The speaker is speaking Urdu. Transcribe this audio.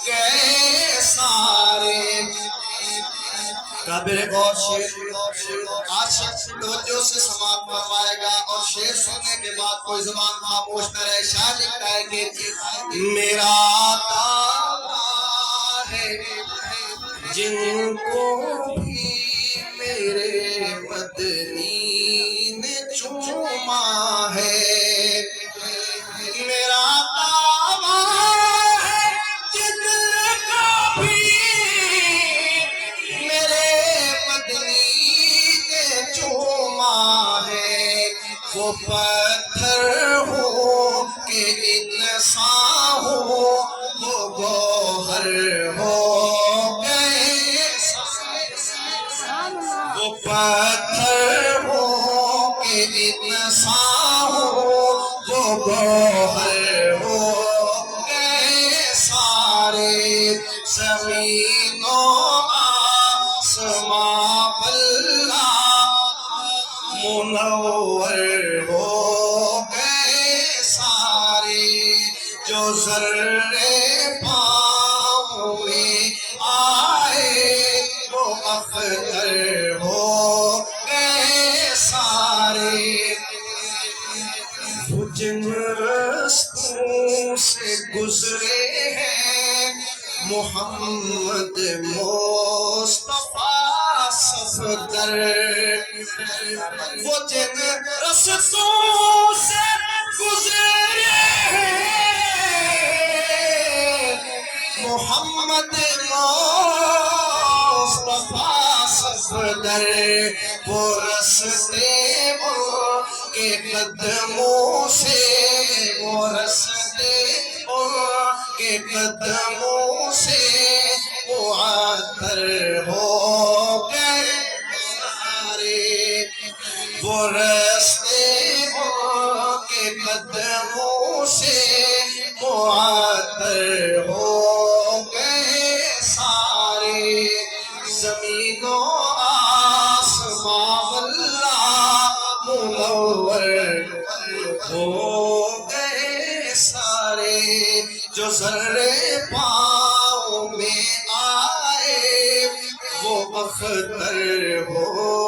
گئے سارے کابر غور شیر عاشق توجہ سے سماعت فرمائے گا اور شیر سننے کے بعد کوئی زبان خاموش نہ رہے. شاعر لکھتا ہے کہ میرا دعویٰ ہے جن کو بھی میرے مدنی نے چوما ہے. میرا دعویٰ ہے جن کو بھی میرے مدنی نے چوما ہے وہ پتھر ہو کہ انسان ہو وہ گوہر ہو گئے. وہ پتھر ہو کہ انسان ہو وہ گوہر ہو گئے سارے. زمین و آسمان واللہ منور ہو گئے سارے. جو ذرے پاؤں میں آئے وہ اختر ہو گئے سارے. وہ جن رستوں سے گزرے ہیں محمد مصطفیٰ صفدر. وہ جن رستوں سے گزرے ہیں محمد مصطفیٰ صفدر. وہ رستے وہ کے قدموں سے وہ رستے کے قدموں سے معطر ہو گئے سارے. وہ رستے کے قدموں سے معطر ہو گئے سارے. زمین و آسمان واللہ منور ہو گئے سارے. جو ذرے پاؤں میں آئے وہ اختر ہو